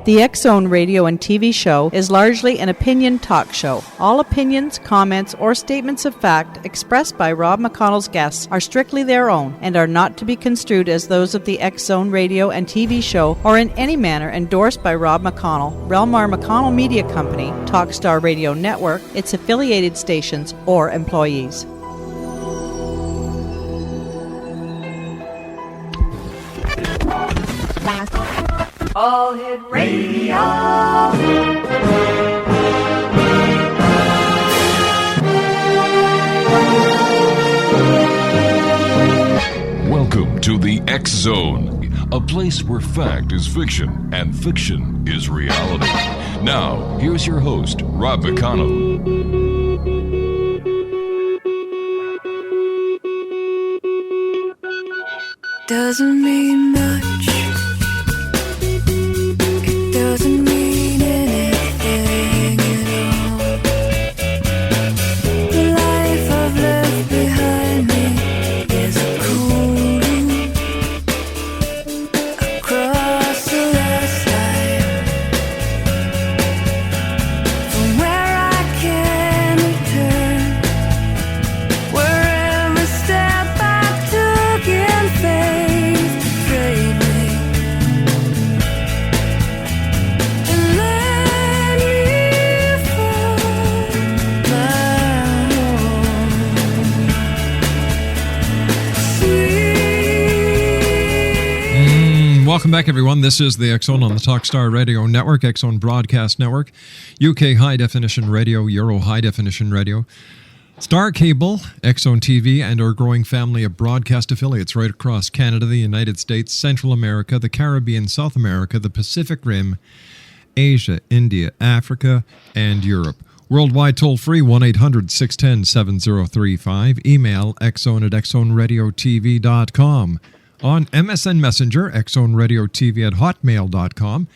The X Zone radio and TV show is largely an opinion talk show. All opinions, comments, or statements of fact expressed by Rob McConnell's guests are strictly their own and are not to be construed as those of the X Zone radio and TV show or in any manner endorsed by Rob McConnell, Relmar McConnell Media Company, Talkstar Radio Network, its affiliated stations, or employees. All Hit Radio. Welcome to the X Zone, a place where fact is fiction and fiction is reality. Now, here's your host, Rob McConnell. Doesn't mean much. It doesn't mean anything at all. The life I've left behind me is a cold across the last line. From where I can return, wherever step I took in faith betrayed me. And let you find my home. Welcome back, everyone. This is the X Zone on the Talkstar Radio Network, X Zone Broadcast Network, UK High Definition Radio, Euro High Definition Radio, Star Cable, X Zone TV, and our growing family of broadcast affiliates right across Canada, the United States, Central America, the Caribbean, South America, the Pacific Rim, Asia, India, Africa, and Europe. Worldwide toll-free, 1-800-610-7035. Email xzone@xzoneradiotv.com. On MSN Messenger, xzoneradiotv@hotmail.com.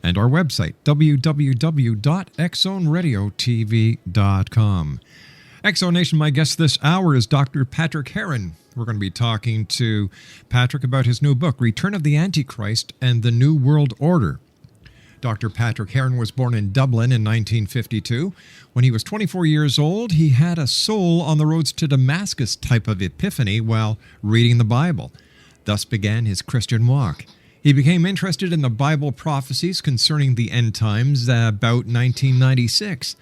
And our website, www.xzoneradiotv.com. X Zone Nation, my guest this hour is Dr. Patrick HERON. We're going to be talking to Patrick about his new book, Return of the Antichrist and the New World Order. Dr. Patrick HERON was born in Dublin in 1952. When he was 24 years old, he had a soul on the roads to Damascus type of epiphany while reading the Bible. Thus began his Christian walk. He became interested in the Bible prophecies concerning the end times about 1996.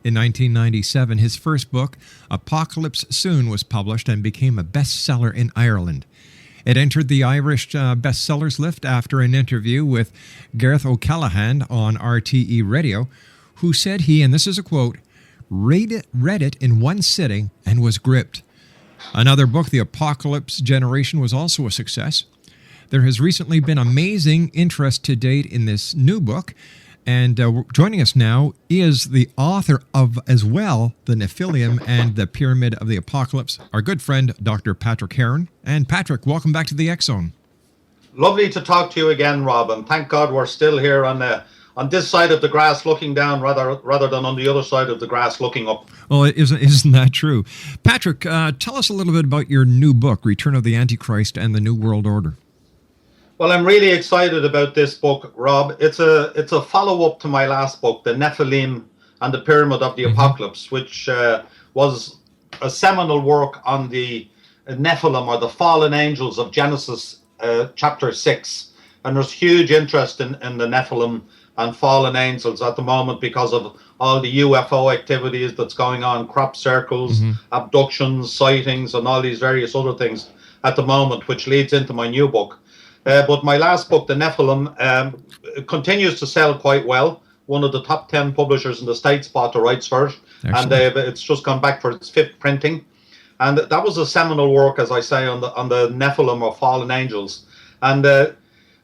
In 1997, his first book, Apocalypse Soon, was published and became a bestseller in Ireland. It entered the Irish bestsellers list after an interview with Gareth O'Callaghan on RTE Radio, who said he, and this is a quote, read it in one sitting and was gripped. Another book, The Apocalypse Generation, was also a success. There has recently been amazing interest to date in this new book. And joining us now is the author of, as well, The Nephilim and the Pyramid of the Apocalypse, our good friend, Dr. Patrick HERON. And Patrick, welcome back to the X Zone. Lovely to talk to you again, Rob, and thank God we're still here on this side of the grass looking down rather than on the other side of the grass looking up. Oh, isn't that true? Patrick, tell us a little bit about your new book, Return of the Antichrist and the New World Order. Well, I'm really excited about this book, Rob. It's a follow-up to my last book, The Nephilim and the Pyramid of the Apocalypse, which was a seminal work on the Nephilim, or the fallen angels of Genesis chapter 6. And there's huge interest in the Nephilim and fallen angels at the moment because of all the UFO activities that's going on, crop circles, abductions, sightings, and all these various other things at the moment, which leads into my new book. But my last book, The Nephilim, continues to sell quite well. One of the top 10 publishers in the States bought the rights for it. Excellent. And it's just gone back for its 5th printing. And that was a seminal work, as I say, on the Nephilim, or fallen angels. And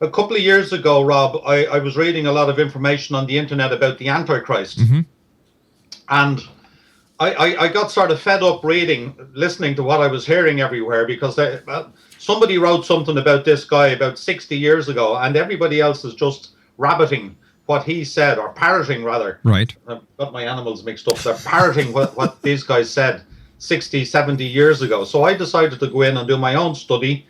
a couple of years ago, Rob, I was reading a lot of information on the internet about the Antichrist. And I got sort of fed up listening to what I was hearing everywhere, because somebody wrote something about this guy about 60 years ago, and everybody else is just rabbiting what he said, or parroting rather. Right. I've got my animals mixed up. They're parroting what these guys said 60, 70 years ago. So I decided to go in and do my own study,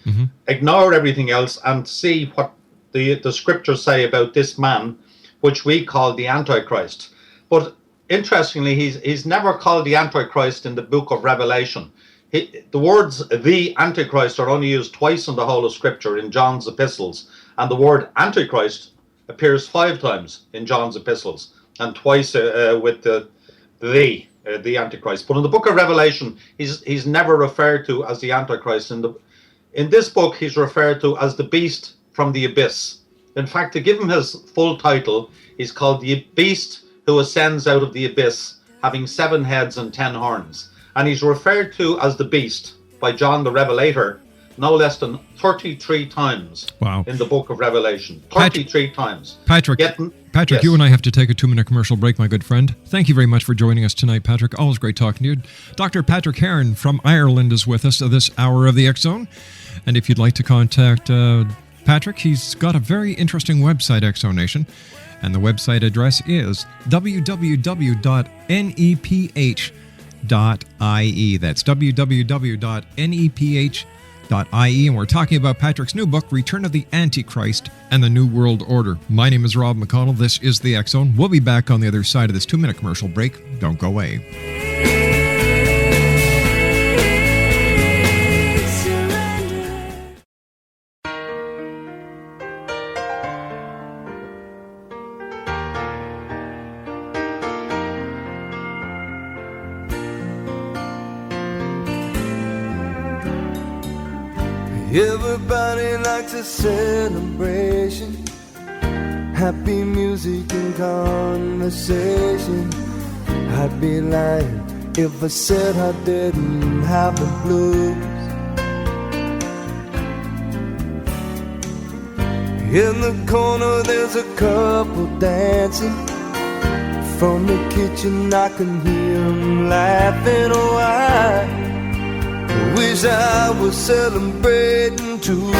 ignore everything else, and see what the scriptures say about this man which we call the Antichrist. But interestingly, he's never called the Antichrist in the book of Revelation. The words the Antichrist are only used twice in the whole of Scripture in John's epistles, and the word Antichrist appears 5 times in John's epistles, and twice with the Antichrist. But in the book of Revelation, he's never referred to as the Antichrist. In this book, he's referred to as the beast from the abyss. In fact, to give him his full title, he's called the beast who ascends out of the abyss, having 7 heads and 10 horns. And he's referred to as the beast by John the Revelator no less than 33 times in the book of Revelation. 33 times. Patrick, Yes. you and I have to take a 2-minute commercial break, my good friend. Thank you very much for joining us tonight, Patrick. Always great talking to you. Dr. Patrick Heron from Ireland is with us this hour of the X-Zone. And if you'd like to contact Patrick, he's got a very interesting website, X-Zone Nation. And the website address is www.neph.ie. That's www.neph.ie. And we're talking about Patrick's new book, Return of the Antichrist and the New World Order. My name is Rob McConnell. This is the X-Zone. We'll be back on the other side of this 2-minute commercial break. Don't go away. Everybody likes a celebration, happy music and conversation. I'd be lying if I said I didn't have the blues. In the corner there's a couple dancing. From the kitchen I can hear them laughing. Oh, I wish I was celebrating too.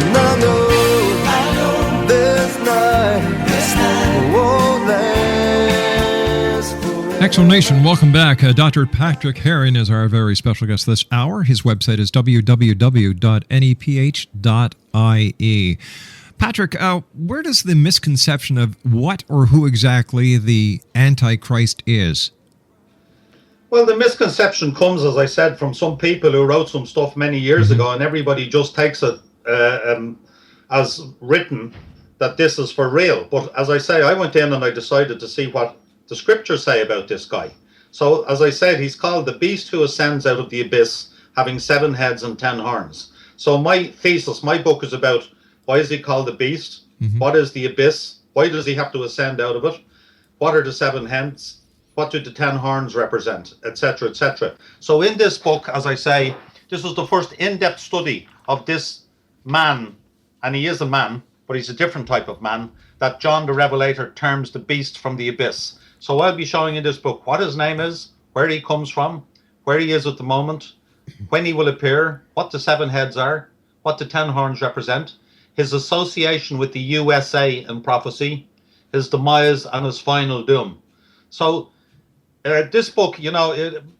And I know this night won't last forever. X-Zone Nation, welcome back. Dr. Patrick Heron is our very special guest this hour. His website is www.neph.ie. Patrick, where does the misconception of what or who exactly the Antichrist is? Well, the misconception comes, as I said, from some people who wrote some stuff many years ago, and everybody just takes it as written that this is for real. But as I say, I went in and I decided to see what the scriptures say about this guy. So, as I said, he's called the beast who ascends out of the abyss, having 7 heads and 10 horns. So my thesis, my book is about why is he called the beast? What is the abyss? Why does he have to ascend out of it? What are the 7 heads? What do the 10 horns represent, etc., etc. So in this book, as I say, this was the first in-depth study of this man, and he is a man, but he's a different type of man, that John the Revelator terms the beast from the abyss. So I'll be showing in this book what his name is, where he comes from, where he is at the moment, when he will appear, what the 7 heads are, what the 10 horns represent, his association with the USA in prophecy, his demise and his final doom. So this book,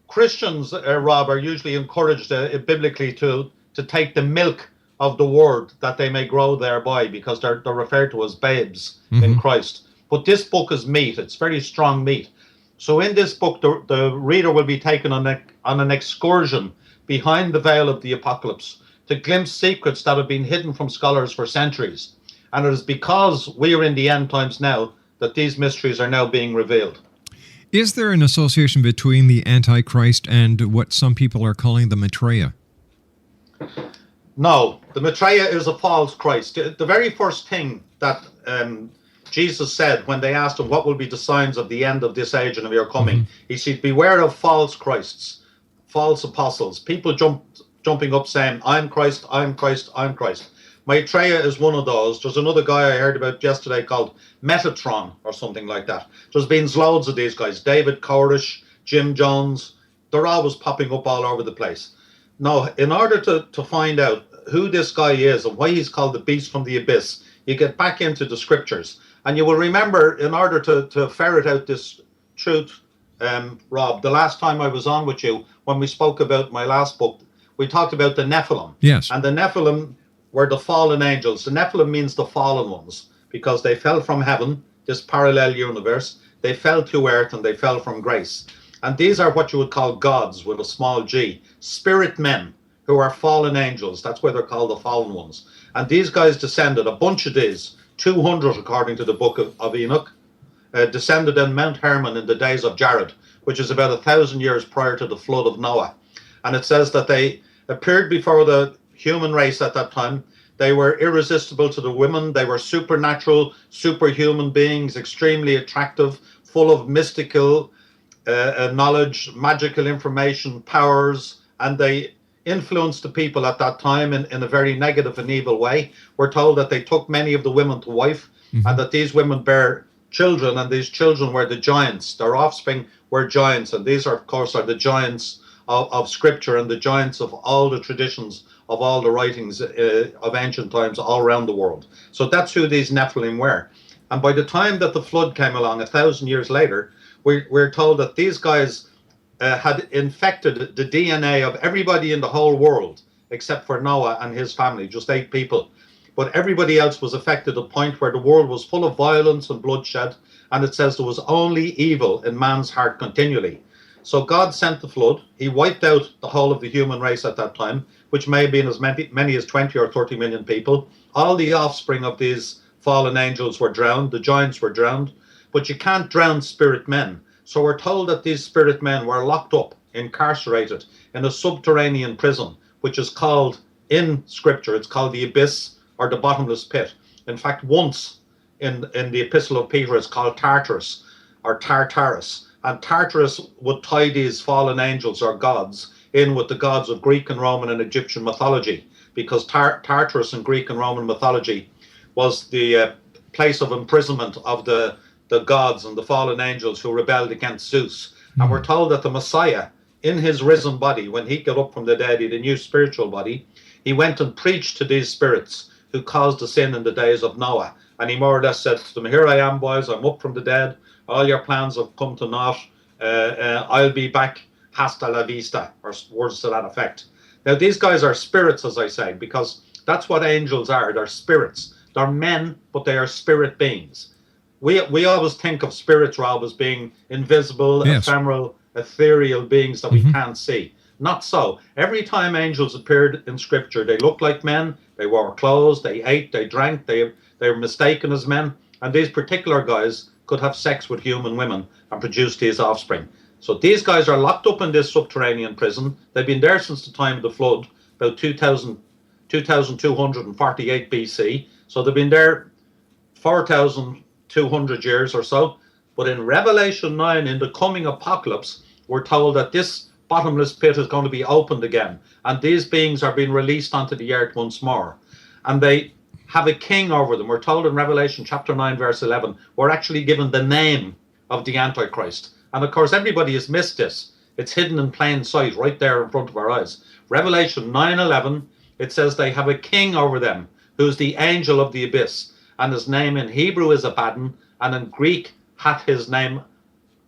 Christians, Rob, are usually encouraged biblically to take the milk of the word that they may grow thereby, because they're referred to as babes in Christ. But this book is meat. It's very strong meat. So in this book, the reader will be taken on an excursion behind the veil of the apocalypse to glimpse secrets that have been hidden from scholars for centuries. And it is because we are in the end times now that these mysteries are now being revealed. Is there an association between the Antichrist and what some people are calling the Maitreya? No, the Maitreya is a false Christ. The very first thing that Jesus said when they asked him what will be the signs of the end of this age and of your coming, he said, beware of false Christs, false apostles, people jumping up saying, I'm Christ, I'm Christ, I'm Christ. Maitreya is one of those. There's another guy I heard about yesterday called Metatron or something like that. There's been loads of these guys. David Koresh, Jim Jones. They're always popping up all over the place. Now, in order to find out who this guy is and why he's called the beast from the abyss, you get back into the scriptures. And you will remember, in order to ferret out this truth, Rob, the last time I was on with you, when we spoke about my last book, we talked about the Nephilim. Yes. And the Nephilim were the fallen angels. The Nephilim means the fallen ones, because they fell from heaven, this parallel universe. They fell to earth and they fell from grace. And these are what you would call gods with a small g, spirit men who are fallen angels. That's why they're called the fallen ones. And these guys descended, a bunch of these, 200 according to the book of Enoch, descended in Mount Hermon in the days of Jared, which is about 1,000 years prior to the flood of Noah. And it says that they appeared before the human race at that time. They were irresistible to the women. They were supernatural, superhuman beings, extremely attractive, full of mystical knowledge, magical information, powers, and they influenced the people at that time in a very negative and evil way. We're told that they took many of the women to wife, and that these women bear children, and these children were the giants. Their offspring were giants, and these are, of course, are the giants of Scripture and the giants of all the traditions of all the writings of ancient times all around the world. So that's who these Nephilim were. And by the time that the flood came along 1,000 years later, we're told that these guys had infected the DNA of everybody in the whole world except for Noah and his family, just 8 people. But everybody else was affected to the point where the world was full of violence and bloodshed, and it says there was only evil in man's heart continually. So God sent the flood. He wiped out the whole of the human race at that time, which may have been as many as 20 or 30 million people. All the offspring of these fallen angels were drowned. The giants were drowned. But you can't drown spirit men. So we're told that these spirit men were locked up, incarcerated in a subterranean prison, which is called, in Scripture, it's called the abyss or the bottomless pit. In fact, once in the Epistle of Peter, it's called Tartarus or Tartarus. And Tartarus would tie these fallen angels or gods in with the gods of Greek and Roman and Egyptian mythology, because Tartarus in Greek and Roman mythology was the place of imprisonment of the gods and the fallen angels who rebelled against Zeus. And we're told that the Messiah, in his risen body, when he got up from the dead, he had a new spiritual body, he went and preached to these spirits who caused the sin in the days of Noah. And he more or less said to them, here I am, boys, I'm up from the dead. All your plans have come to naught. I'll be back. Hasta la vista, or words to that effect. Now, these guys are spirits, as I say, because that's what angels are. They're spirits. They're men, but they are spirit beings. We always think of spirits, Rob, as being invisible, yes, ephemeral, ethereal beings that we can't see. Not so. Every time angels appeared in Scripture, they looked like men. They wore clothes. They ate. They drank. They were mistaken as men. And these particular guys could have sex with human women and produce these offspring. So these guys are locked up in this subterranean prison. They've been there since the time of the flood, about 2248 BC. So they've been there 4,200 years or so. But in Revelation 9, in the coming apocalypse, we're told that this bottomless pit is going to be opened again. And these beings are being released onto the earth once more. And they have a king over them. We're told in Revelation chapter 9, verse 11, we're actually given the name of the Antichrist. And of course, everybody has missed this. It's hidden in plain sight right there in front of our eyes. Revelation 9:11, it says they have a king over them, who's the angel of the abyss. And his name in Hebrew is Abaddon, and in Greek hath his name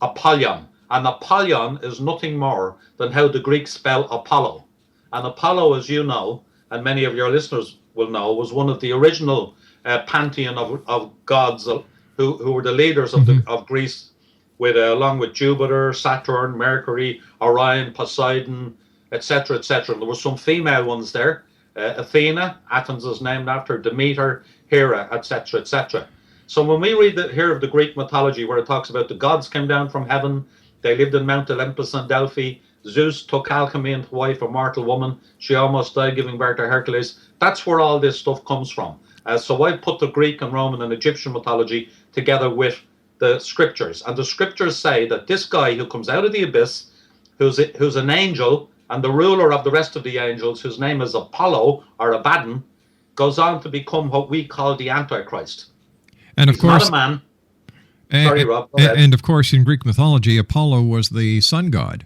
Apollyon. And Apollyon is nothing more than how the Greeks spell Apollo. And Apollo, as you know, and many of your listeners will know, was one of the original pantheon of gods who were the leaders of Greece, along with Jupiter, Saturn, Mercury, Orion, Poseidon, etc., etc. There were some female ones there. Athena, Athens is named after, Demeter, Hera, etc., etc. So when we read here of the Greek mythology, where it talks about the gods came down from heaven, they lived in Mount Olympus and Delphi, Zeus took Alchemy into wife, a mortal woman, she almost died giving birth to Hercules. That's where all this stuff comes from. So I put the Greek and Roman and Egyptian mythology together with the Scriptures. And the Scriptures say that this guy who comes out of the abyss, who's an angel, and the ruler of the rest of the angels, whose name is Apollo or Abaddon, goes on to become what we call the Antichrist. And of course, not a man. Sorry, Rob. And of course, in Greek mythology, Apollo was the sun god.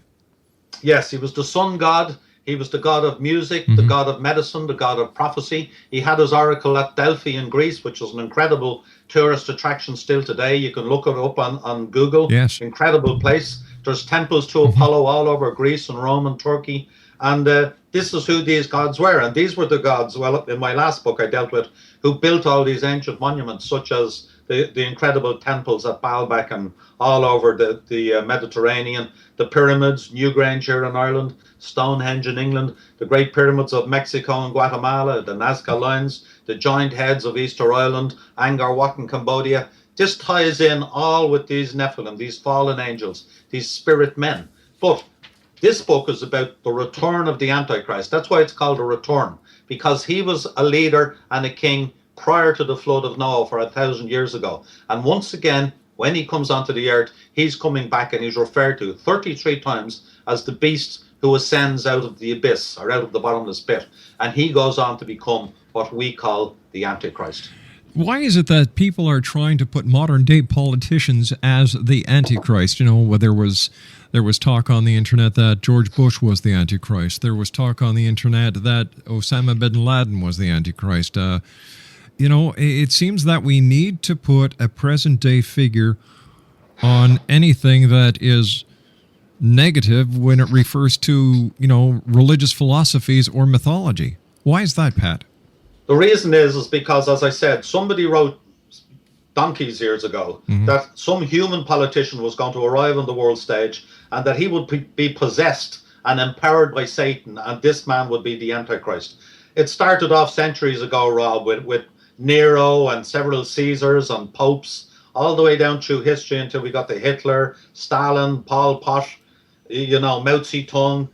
Yes, he was the sun god. He was the god of music, the god of medicine, the god of prophecy. He had his oracle at Delphi in Greece, which is an incredible tourist attraction still today. You can look it up on Google. Yes. Incredible place. There's temples to Apollo all over Greece and Rome and Turkey And this is who these gods were. And these were the gods, well, in my last book I dealt with, who built all these ancient monuments, such as the incredible temples at Baalbek and all over the Mediterranean, the pyramids, Newgrange here in Ireland, Stonehenge in England, the Great Pyramids of Mexico and Guatemala, the Nazca Lines, the Giant Heads of Easter Island, Angkor Wat in Cambodia. This ties in all with these Nephilim, these fallen angels, these spirit men. But this book is about the return of the Antichrist. That's why it's called a return, because he was a leader and a king prior to the flood of Noah for 1,000 years ago. And once again, when he comes onto the earth, he's coming back, and he's referred to 33 times as the beast who ascends out of the abyss, or out of the bottomless pit. And he goes on to become what we call the Antichrist. Why is it that people are trying to put modern-day politicians as the Antichrist? You know, there was talk on the internet that George Bush was the Antichrist. There was talk on the internet that Osama bin Laden was the Antichrist. You know, it seems that we need to put a present-day figure on anything that is negative when it refers to, you know, religious philosophies or mythology. Why is that, Pat? The reason is because, as I said, somebody wrote donkeys years ago that some human politician was going to arrive on the world stage and that he would be possessed and empowered by Satan, and this man would be the Antichrist. It started off centuries ago, Rob, with Nero and several Caesars and popes, all the way down through history until we got to Hitler, Stalin, Pol Pot, you know, Mao Zedong.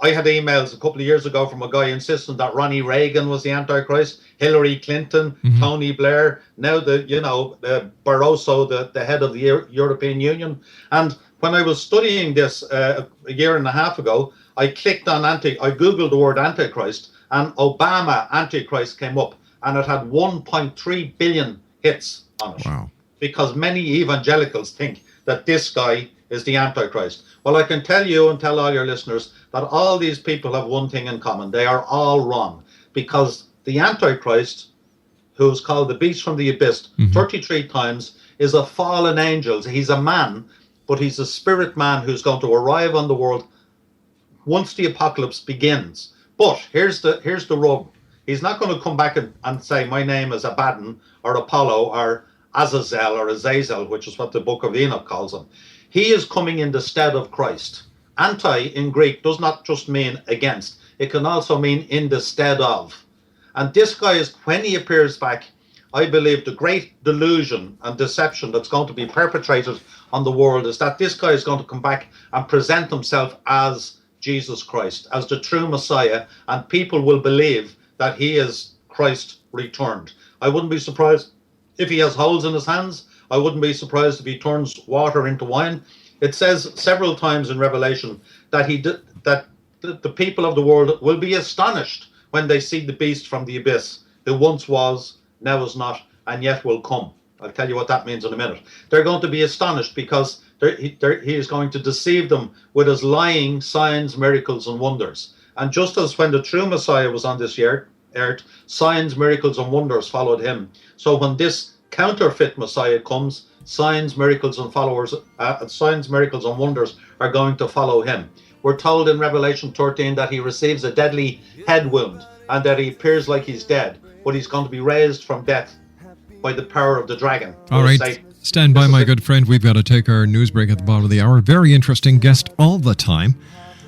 I had emails a couple of years ago from a guy insisting that Ronnie Reagan was the Antichrist, Hillary Clinton, Tony Blair, now Barroso, the head of the European Union. And when I was studying this a year and a half ago, I clicked on I Googled the word Antichrist, and Obama Antichrist came up, and it had 1.3 billion hits on it. Wow. Because many evangelicals think that this guy is the Antichrist. Well, I can tell you and tell all your listeners that all these people have one thing in common. They are all wrong, because the Antichrist, who's called the beast from the abyss 33 times, is a fallen angel. He's a man, but he's a spirit man who's going to arrive on the world once the apocalypse begins. But here's the rub. He's not going to come back and say, my name is Abaddon or Apollo or Azazel or Azazel, which is what the book of Enoch calls him. He is coming in the stead of Christ. Anti in Greek does not just mean against. It can also mean in the stead of. And this guy is, when he appears back, I believe the great delusion and deception that's going to be perpetrated on the world is that this guy is going to come back and present himself as Jesus Christ, as the true Messiah, and people will believe that he is Christ returned. I wouldn't be surprised if he has holes in his hands. I wouldn't be surprised if he turns water into wine. It says several times in Revelation that the people of the world will be astonished when they see the beast from the abyss, who once was, now is not, and yet will come. I'll tell you what that means in a minute. They're going to be astonished because he is going to deceive them with his lying signs, miracles, and wonders. And just as when the true Messiah was on this earth, signs, miracles, and wonders followed him. So when this counterfeit Messiah comes, signs, miracles, and wonders are going to follow him. We're told in Revelation 13 that he receives a deadly head wound and that he appears like he's dead, but he's going to be raised from death by the power of the dragon. All right, stand by, my good friend. We've got to take our news break at the bottom of the hour. Very interesting guest all the time,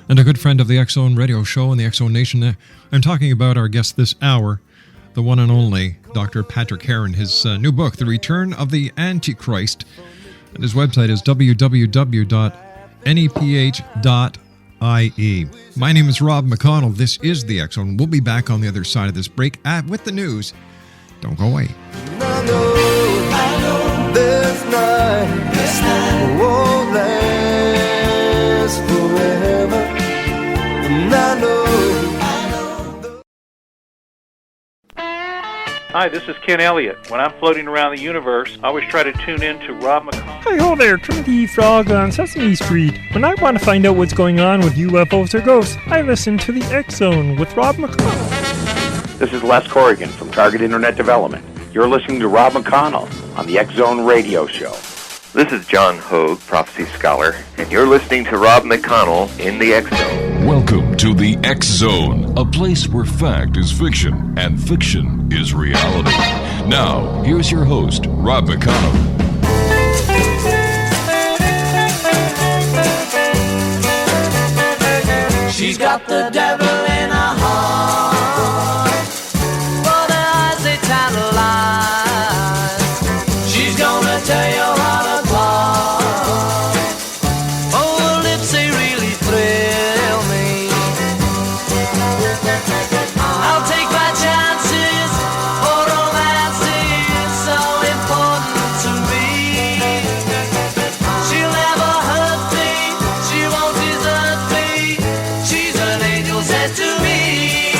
and a good friend of the X-Zone Radio Show and the X-Zone Nation. I'm talking about our guest this hour, the one and only Dr. Patrick HERON. His new book, The Return of the Antichrist, and his website is www.neph.ie. My name is Rob McConnell. This is the X-Zone. We'll be back on the other side of this break with the news. Don't go away. I know this night won't last forever. And I know. Hi, this is Ken Elliott. When I'm floating around the universe, I always try to tune in to Rob McConnell. Hi ho there, Trinity Frog on Sesame Street. When I want to find out what's going on with UFOs or ghosts, I listen to the X-Zone with Rob McConnell. This is Les Corrigan from Target Internet Development. You're listening to Rob McConnell on the X-Zone Radio Show. This is John Hogue, prophecy scholar, and you're listening to Rob McConnell in the X-Zone. Welcome to the X Zone, a place where fact is fiction and fiction is reality. Now, here's your host, Rob McConnell. She's got the devil in her heart, for the eyes they tantalize. She's gonna tear your heart apart. Oh, her lips, they really thrill me. I'll take my chances, for romance is so important to me. She'll never hurt me, she won't desert me. She's an angel sent to me.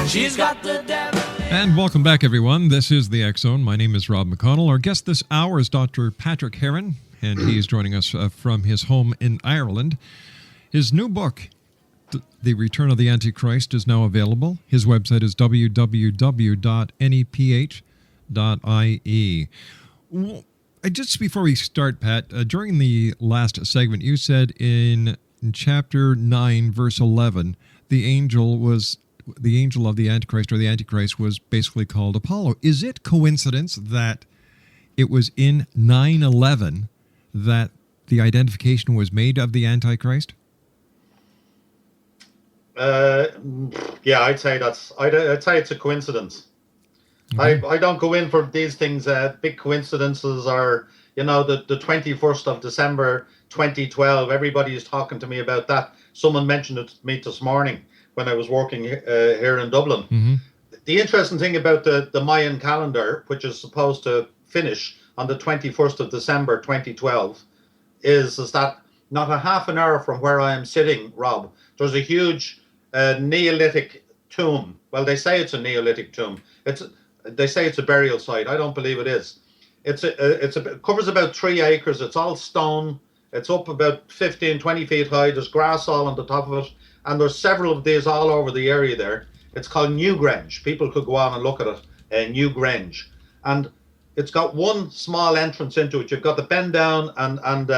She's got the devil. And welcome back, everyone. This is the X Zone. My name is Rob McConnell. Our guest this hour is Dr. Patrick HERON, and he's joining us from his home in Ireland. His new book, The Return of the Antichrist, is now available. His website is www.neph.ie. Well, just before we start, Pat, during the last segment, you said in chapter 9, verse 11, the angel of the Antichrist, or the Antichrist, was basically called Apollo. Is it coincidence that it was in 9/11 that the identification was made of the Antichrist? Yeah, I'd say it's a coincidence. Mm-hmm. I don't go in for these things. Big coincidences are, the 21st of December 2012. Everybody is talking to me about that. Someone mentioned it to me this morning when I was working here in Dublin. Mm-hmm. The interesting thing about the Mayan calendar, which is supposed to finish on the 21st of December 2012, is that not a half an hour from where I am sitting, Rob, there's a huge Neolithic tomb. Well, they say it's a Neolithic tomb. They say it's a burial site. I don't believe it is. It covers about 3 acres. It's all stone. It's up about 15, 20 feet high. There's grass all on the top of it. And there's several of these all over the area there. It's called Newgrange. People could go on and look at it, Newgrange. And it's got one small entrance into it. You've got to bend down and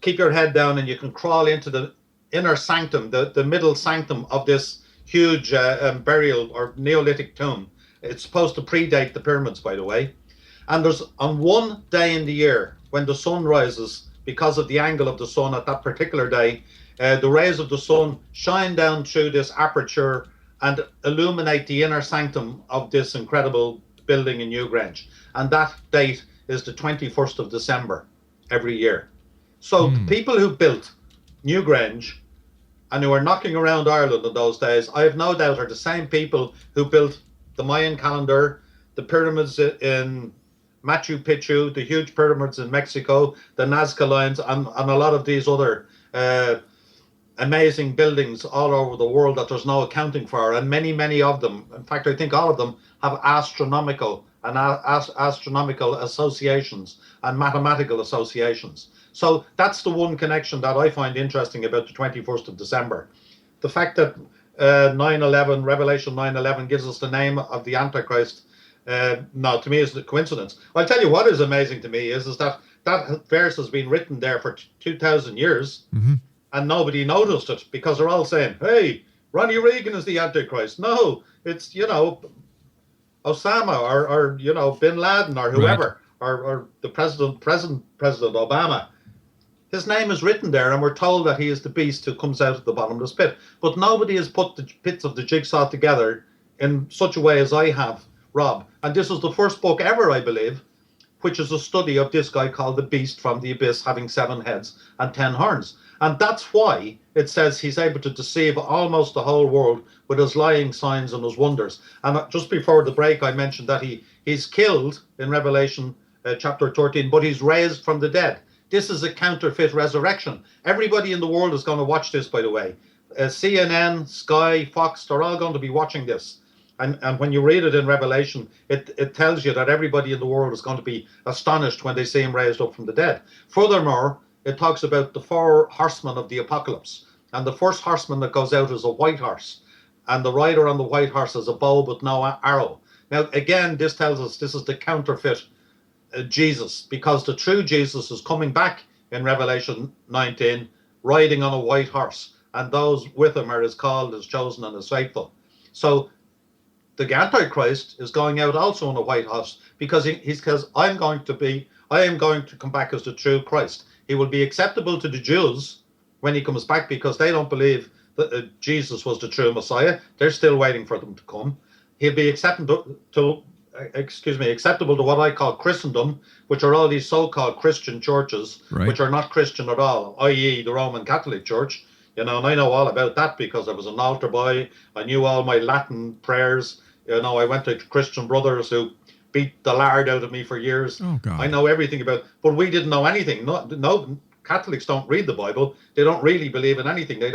keep your head down, and you can crawl into the inner sanctum, the middle sanctum of this huge burial or Neolithic tomb. It's supposed to predate the pyramids, by the way. And there's on one day in the year when the sun rises, because of the angle of the sun at that particular day, the rays of the sun shine down through this aperture and illuminate the inner sanctum of this incredible building in Newgrange. And that date is the 21st of December every year. So the people who built Newgrange and who were knocking around Ireland in those days, I have no doubt are the same people who built the Mayan calendar, the pyramids in Machu Picchu, the huge pyramids in Mexico, the Nazca lines, and a lot of these other amazing buildings all over the world that there's no accounting for. And many, many of them, in fact, I think all of them have astronomical associations and mathematical associations. So that's the one connection that I find interesting about the 21st of December. The fact that 9/11, Revelation 9/11 gives us the name of the Antichrist, no, to me is a coincidence. I'll tell you what is amazing to me is that verse has been written there for 2,000 years, mm-hmm. and nobody noticed it because they're all saying, hey, Ronnie Reagan is the Antichrist. No, it's, Osama or Bin Laden or whoever, right. or the President Obama. His name is written there, and we're told that he is the beast who comes out of the bottomless pit. But nobody has put the bits of the jigsaw together in such a way as I have, Rob. And this is the first book ever, I believe, which is a study of this guy called the Beast from the Abyss, having 7 heads and 10 horns. And that's why it says he's able to deceive almost the whole world with his lying signs and his wonders. And just before the break, I mentioned that he's killed in Revelation chapter 13, but he's raised from the dead. This is a counterfeit resurrection. Everybody in the world is going to watch this, by the way. CNN, Sky, Fox, they're all going to be watching this. And when you read it in Revelation, it tells you that everybody in the world is going to be astonished when they see him raised up from the dead. Furthermore, it talks about the 4 horsemen of the apocalypse. And the first horseman that goes out is a white horse. And the rider on the white horse has a bow but no arrow. Now, again, this tells us this is the counterfeit Jesus, because the true Jesus is coming back in Revelation 19, riding on a white horse. and those with him are as called, as chosen, and as faithful. So the Antichrist is going out also in a white horse, because because I am going to come back as the true Christ. He will be acceptable to the Jews when he comes back, because they don't believe that Jesus was the true Messiah. They're still waiting for them to come. He'll be acceptable to what I call Christendom, which are all these so-called Christian churches, which are not Christian at all, i.e. the Roman Catholic Church. And I know all about that because I was an altar boy. I knew all my Latin prayers. I went to Christian brothers who beat the lard out of me for years. Oh, God. I know everything about, but we didn't know anything. No, Catholics don't read the Bible. They don't really believe in anything. They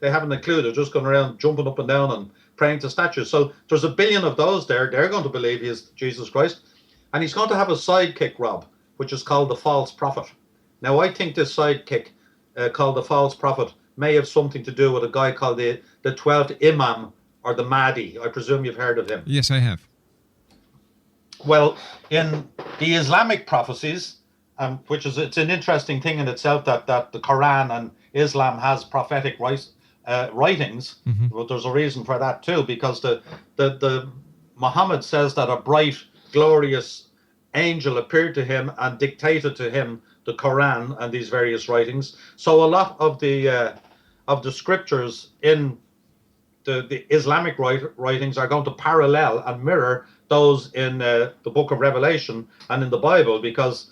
haven't a clue. They're just going around jumping up and down and praying to statues. So there's a billion of those there. They're going to believe he is Jesus Christ. And he's going to have a sidekick, Rob, which is called the false prophet. Now, I think this sidekick called the false prophet may have something to do with a guy called the 12th Imam, or the Mahdi. I presume you've heard of him. Yes, I have. Well, in the Islamic prophecies, it's an interesting thing in itself that the Quran and Islam has prophetic writings. But there's a reason for that too, because the Muhammad says that a bright, glorious angel appeared to him and dictated to him the Quran and these various writings. So a lot of the scriptures in the Islamic writings are going to parallel and mirror those in the book of Revelation and in the Bible, because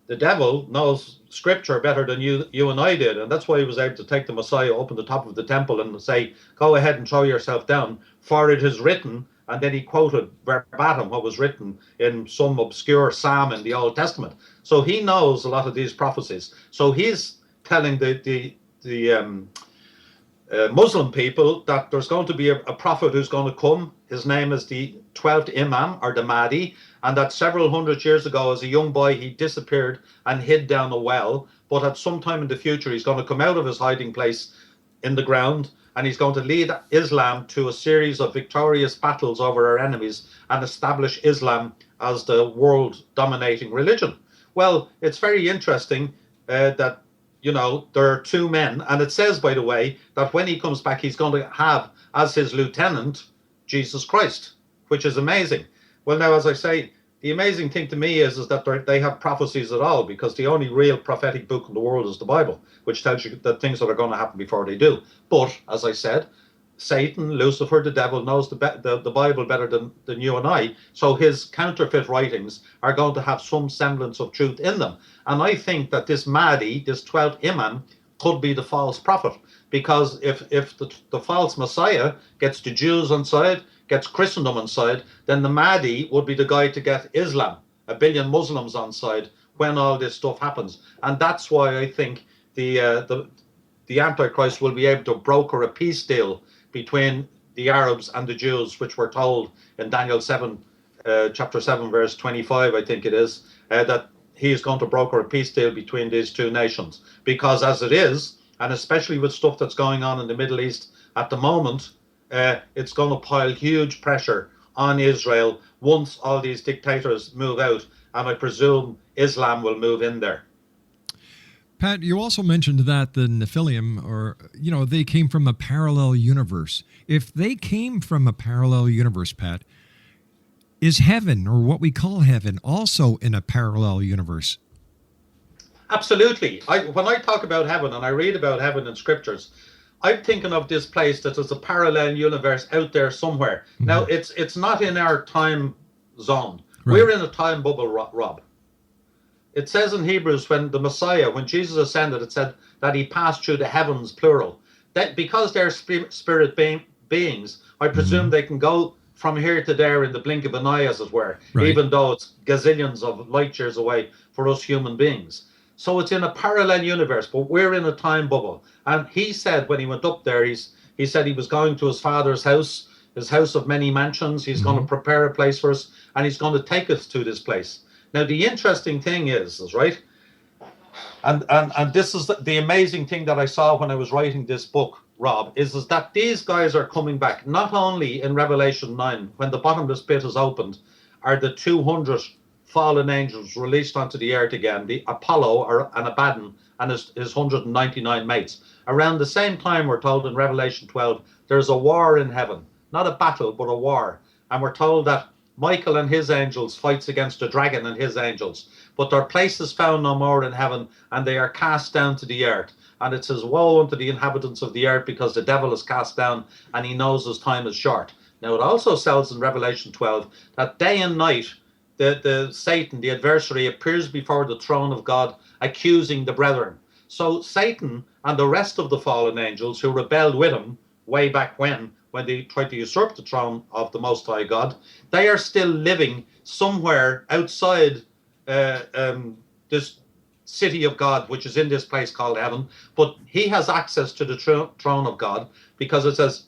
the devil knows scripture better than you and I did, and that's why he was able to take the Messiah up on the top of the temple and say, go ahead and throw yourself down, for it is written. And then he quoted verbatim what was written in some obscure psalm in the Old Testament. So he knows a lot of these prophecies. So he's telling the Muslim people that there's going to be a prophet who's going to come. His name is the 12th Imam, or the Mahdi, and that several hundred years ago as a young boy he disappeared and hid down a well, but at some time in the future he's going to come out of his hiding place in the ground, and he's going to lead Islam to a series of victorious battles over our enemies and establish Islam as the world dominating religion. Well, it's very interesting that there are two men, and it says, by the way, that when he comes back, he's going to have as his lieutenant Jesus Christ, which is amazing. Well, now, as I say, the amazing thing to me is that they have prophecies at all, because the only real prophetic book in the world is the Bible, which tells you that things that are going to happen before they do. But, as I said, Satan, Lucifer, the devil, knows the Bible better than you and I. So his counterfeit writings are going to have some semblance of truth in them. And I think that this Mahdi, this 12th Imam, could be the false prophet. Because if the false Messiah gets the Jews on side, gets Christendom on side, then the Mahdi would be the guy to get Islam, a billion Muslims on side, when all this stuff happens. And that's why I think the Antichrist will be able to broker a peace deal between the Arabs and the Jews, which we're told in Daniel 7, chapter 7, verse 25, I think it is, that he is going to broker a peace deal between these two nations. Because as it is, and especially with stuff that's going on in the Middle East at the moment, it's going to pile huge pressure on Israel once all these dictators move out, and I presume Islam will move in there. Pat, you also mentioned that the Nephilim, they came from a parallel universe. If they came from a parallel universe, Pat, is heaven, or what we call heaven, also in a parallel universe? Absolutely. When I talk about heaven and I read about heaven in scriptures, I'm thinking of this place that is a parallel universe out there somewhere. Mm-hmm. Now, it's not in our time zone. Right. We're in a time bubble, Rob. It says in Hebrews, when Jesus ascended, it said that he passed through the heavens, plural. That because they're spirit beings, I presume they can go from here to there in the blink of an eye, as it were, right, even though it's gazillions of light years away for us human beings. So it's in a parallel universe, but we're in a time bubble. And he said when he went up there, he said he was going to his father's house, his house of many mansions. He's going to prepare a place for us, and he's going to take us to this place. Now, the interesting thing is right, and this is the amazing thing that I saw when I was writing this book, Rob, is that these guys are coming back. Not only in Revelation 9, when the bottomless pit is opened, are the 200 fallen angels released onto the earth again, the Apollo and Abaddon and his 199 mates. Around the same time, we're told in Revelation 12, there's a war in heaven. Not a battle, but a war. And we're told that Michael and his angels fights against the dragon and his angels. But their place is found no more in heaven, and they are cast down to the earth. And it says, woe unto the inhabitants of the earth, because the devil is cast down, and he knows his time is short. Now, it also says in Revelation 12 that day and night, the Satan, the adversary, appears before the throne of God, accusing the brethren. So Satan and the rest of the fallen angels who rebelled with him way back when they tried to usurp the throne of the Most High God, they are still living somewhere outside this city of God, which is in this place called heaven. But he has access to the throne of God, because it says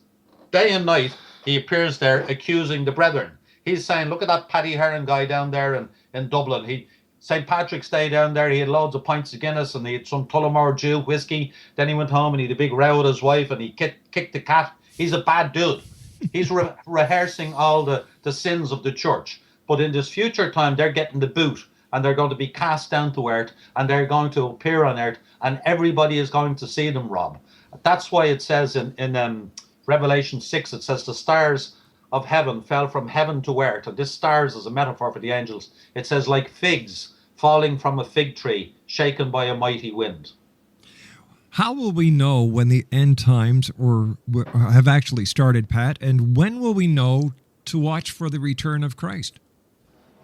day and night he appears there accusing the brethren. He's saying, look at that Paddy Heron guy down there in Dublin. St. Patrick's Day down there, he had loads of pints of Guinness and he had some Tullamore Dew whiskey. Then he went home and he had a big row with his wife and he kicked the cat. He's a bad dude. He's rehearsing all the sins of the church. But in this future time, they're getting the boot and they're going to be cast down to earth and they're going to appear on earth and everybody is going to see them, Rob. That's why it says in Revelation 6, it says the stars of heaven fell from heaven to earth. And this stars is a metaphor for the angels. It says like figs falling from a fig tree, shaken by a mighty wind. How will we know when the end times have actually started, Pat? And when will we know to watch for the return of Christ?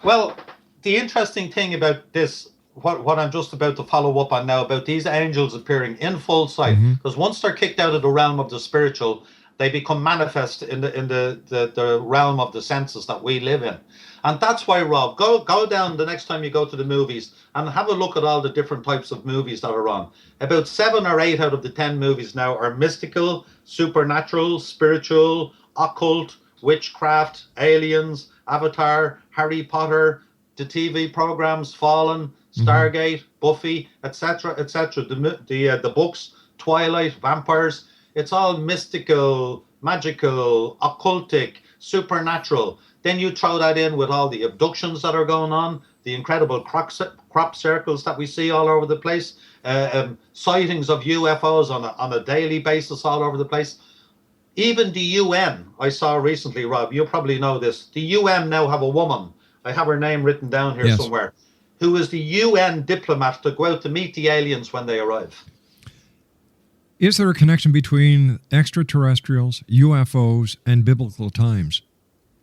Well, the interesting thing about this, what I'm just about to follow up on now, about these angels appearing in full sight, because once they're kicked out of the realm of the spiritual, they become manifest in the realm of the senses that we live in. And that's why, Rob, go down the next time you go to the movies and have a look at all the different types of movies that are on. About 7 or 8 out of the 10 movies now are mystical, supernatural, spiritual, occult, witchcraft, aliens, Avatar, Harry Potter, the TV programs, Fallen, Stargate, Buffy, etc., etc. The books, Twilight, vampires. It's all mystical, magical, occultic, supernatural. Then you throw that in with all the abductions that are going on, the incredible crop circles that we see all over the place, sightings of UFOs on a daily basis all over the place. Even the UN, I saw recently, Rob, you probably know this. The UN now have a woman, I have her name written down here somewhere, who is the UN diplomat to go out to meet the aliens when they arrive. Is there a connection between extraterrestrials, UFOs, and biblical times?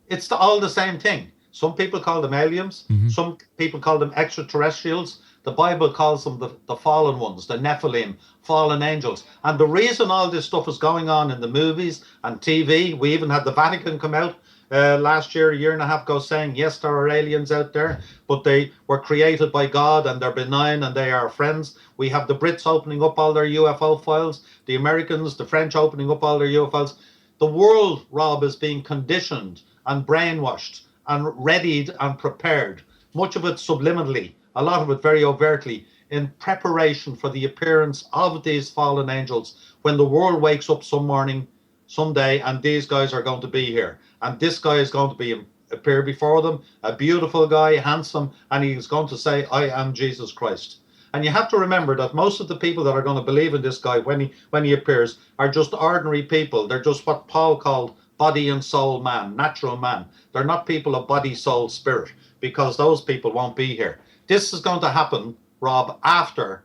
It's all the same thing. Some people call them aliens. Some people call them extraterrestrials. The Bible calls them the fallen ones, the Nephilim, fallen angels. And the reason all this stuff is going on in the movies and TV, we even had the Vatican come out last year, a year and a half ago, saying, yes, there are aliens out there, but they were created by God and they're benign and they are friends. We have the Brits opening up all their UFO files, the Americans, the French opening up all their UFOs. The world, Rob, is being conditioned and brainwashed and readied and prepared, much of it subliminally, a lot of it very overtly, in preparation for the appearance of these fallen angels when the world wakes up some morning, someday, and these guys are going to be here. And this guy is going to appear before them, a beautiful guy, handsome, and he's going to say, I am Jesus Christ. And you have to remember that most of the people that are going to believe in this guy when he appears are just ordinary people. They're just what Paul called body and soul man, natural man. They're not people of body, soul, spirit, because those people won't be here. This is going to happen, Rob, after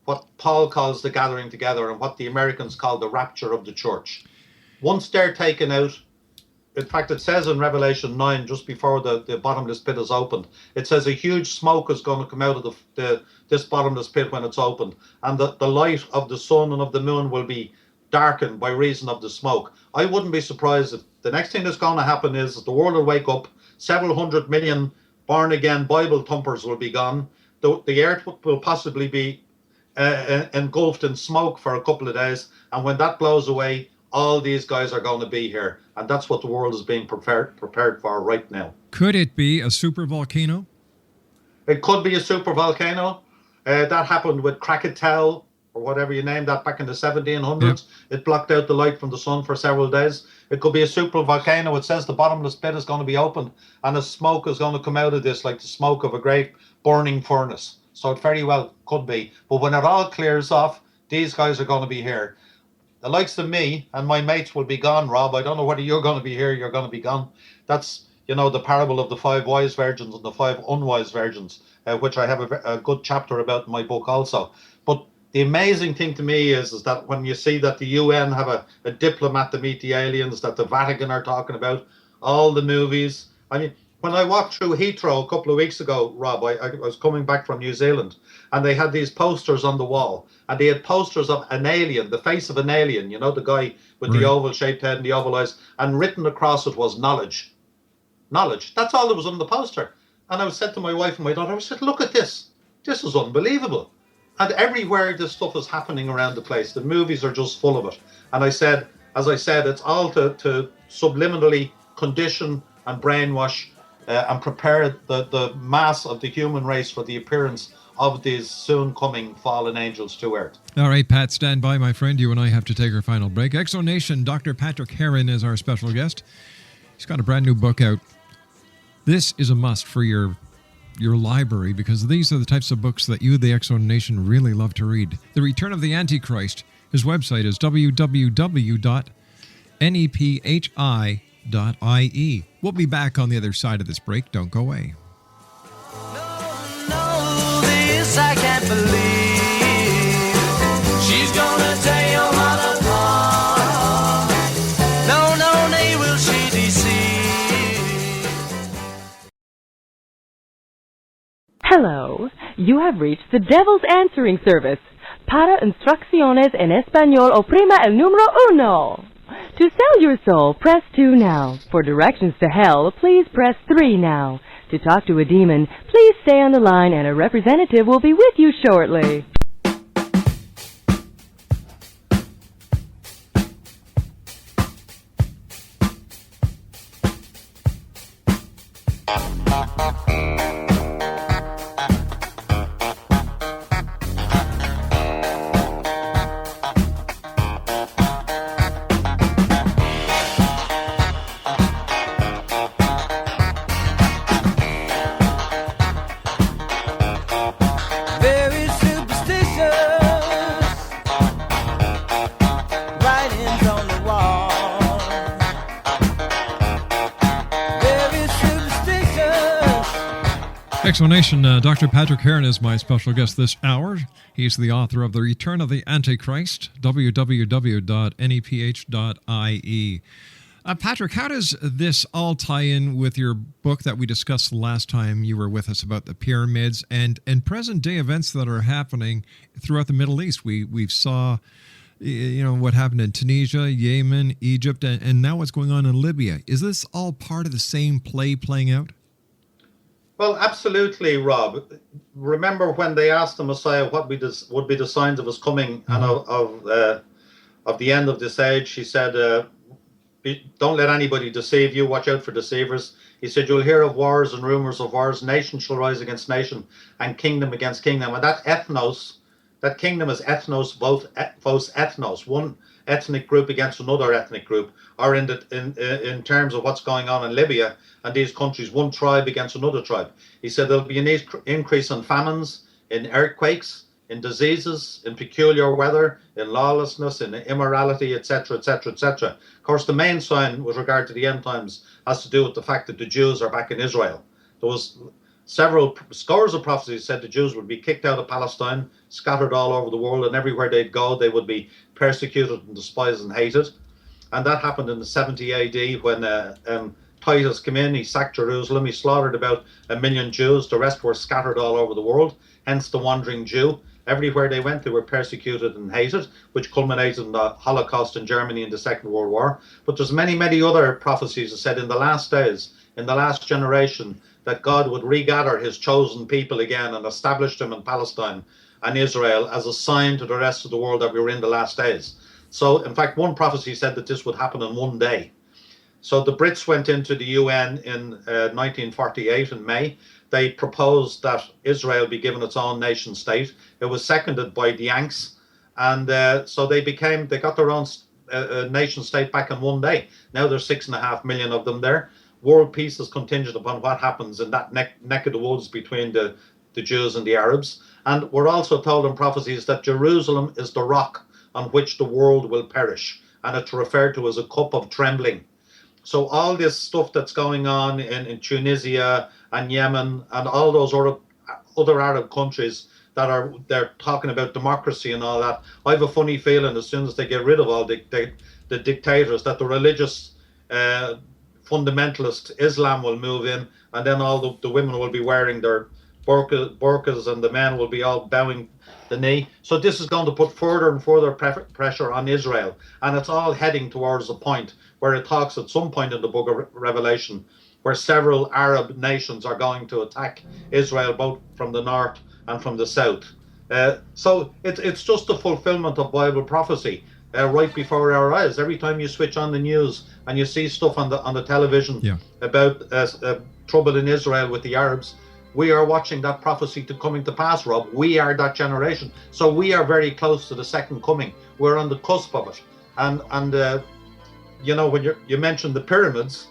what Paul calls the gathering together and what the Americans call the rapture of the church. Once they're taken out, in fact, it says in Revelation 9, just before the bottomless pit is opened, it says a huge smoke is going to come out of this bottomless pit when it's opened, and the light of the sun and of the moon will be darkened by reason of the smoke. I wouldn't be surprised if the next thing that's going to happen is the world will wake up, several 100 million born-again Bible thumpers will be gone, the earth will possibly be engulfed in smoke for a couple of days, and when that blows away, all these guys are going to be here, and that's what the world is being prepared for right now. Could it be a super volcano? It could be a super volcano. That happened with Krakatoa, or whatever you named that, back in the 1700s. Yep. It blocked out the light from the sun for several days. It could be a super volcano. It says the bottomless pit is going to be opened, and the smoke is going to come out of this like the smoke of a great burning furnace. So it very well could be. But when it all clears off, these guys are going to be here. The likes of me and my mates will be gone, Rob. I don't know whether you're going to be here, you're going to be gone. That's, the parable of the 5 wise virgins and the 5 unwise virgins, which I have a good chapter about in my book also. But the amazing thing to me is that when you see that the UN have a diplomat to meet the aliens, that the Vatican are talking about, all the movies. I mean, when I walked through Heathrow a couple of weeks ago, Rob, I was coming back from New Zealand, and they had these posters on the wall, and they had posters of an alien, the face of an alien, the guy with the oval-shaped head and the oval eyes, and written across it was knowledge. Knowledge. That's all that was on the poster. And I said to my wife and my daughter, I said, look at this. This is unbelievable. And everywhere this stuff is happening around the place. The movies are just full of it. And I said, as I said, it's all to subliminally condition and brainwash and prepare the mass of the human race for the appearance of these soon coming fallen angels to earth. All right, Pat, stand by, my friend. You and I have to take our final break. Exonation, Dr. Patrick HERON is our special guest. He's got a brand new book out. This is a must for your library, because these are the types of books that you, the Exo Nation, really love to read. The Return of the Antichrist. His website is www.nephi.ie. We'll be back on the other side of this break. Don't go away. No, this I can't believe. She's gonna tell you all apart. No, nay, will she deceive. Hello, you have reached the Devil's Answering Service. Para instrucciones en español, oprima el número 1. To sell your soul, press 2 now. For directions to hell, please press 3 now. To talk to a demon, please stay on the line and a representative will be with you shortly. Very superstitious, writings on the wall. Very superstitious. Explanation, Dr. Patrick HERON is my special guest this hour. He's the author of The Return of the Antichrist, www.neph.ie. Patrick, how does this all tie in with your book that we discussed last time you were with us about the pyramids and present-day events that are happening throughout the Middle East? We've saw, what happened in Tunisia, Yemen, Egypt, and now what's going on in Libya. Is this all part of the same play playing out? Well, absolutely, Rob. Remember when they asked the Messiah what would be the signs of his coming and of the end of this age? He said, don't let anybody deceive you. Watch out for deceivers. He said, you'll hear of wars and rumors of wars. Nation shall rise against nation and kingdom against kingdom. And that ethnos, that kingdom is ethnos, both ethnos, one ethnic group against another ethnic group, or in terms of what's going on in Libya and these countries, one tribe against another tribe. He said there'll be an increase in famines, in earthquakes, in diseases, in peculiar weather, in lawlessness, in immorality, etc., etc., etc. Of course, the main sign with regard to the end times has to do with the fact that the Jews are back in Israel. There was several scores of prophecies said the Jews would be kicked out of Palestine, scattered all over the world, and everywhere they'd go, they would be persecuted and despised and hated. And that happened in the 70 AD when Titus came in, he sacked Jerusalem, he slaughtered about 1 million Jews, the rest were scattered all over the world, hence the wandering Jew. Everywhere they went, they were persecuted and hated, which culminated in the Holocaust in Germany in the Second World War. But there's many, many other prophecies that said in the last days, in the last generation, that God would regather his chosen people again and establish them in Palestine and Israel as a sign to the rest of the world that we were in the last days. So, in fact, one prophecy said that this would happen in one day. So the Brits went into the UN in 1948 in May. They proposed that Israel be given its own nation state. It was seconded by the Yanks. And so they got their own nation state back in one day. Now there's 6.5 million of them there. World peace is contingent upon what happens in that neck of the woods between the the Jews and the Arabs. And we're also told in prophecies that Jerusalem is the rock on which the world will perish, and it's referred to as a cup of trembling. So all this stuff that's going on in Tunisia and Yemen and all those other Arab countries they're talking about democracy and all that, I have a funny feeling as soon as they get rid of all the dictators, that the religious fundamentalist Islam will move in, and then all the women will be wearing their burqas and the men will be all bowing the knee. So this is going to put further and further pressure on Israel, and it's all heading towards the point where it talks at some point in the book of Revelation where several Arab nations are going to attack Israel, both from the north and from the south. So it's just a fulfillment of Bible prophecy right before our eyes. Every time you switch on the news and you see stuff on the television about trouble in Israel with the Arabs, we are watching that prophecy coming to pass, Rob. We are that generation. So we are very close to the second coming. We're on the cusp of it. And you know, when you mentioned the pyramids,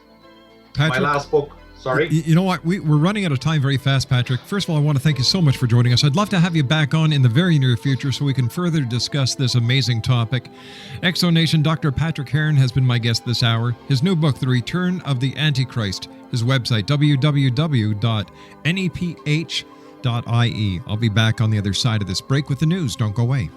Patrick, my last book, sorry. You know what? We're running out of time very fast, Patrick. First of all, I want to thank you so much for joining us. I'd love to have you back on in the very near future so we can further discuss this amazing topic. Exo Nation, Dr. Patrick Heron has been my guest this hour. His new book, The Return of the Antichrist. His website, www.neph.ie. I'll be back on the other side of this break with the news. Don't go away.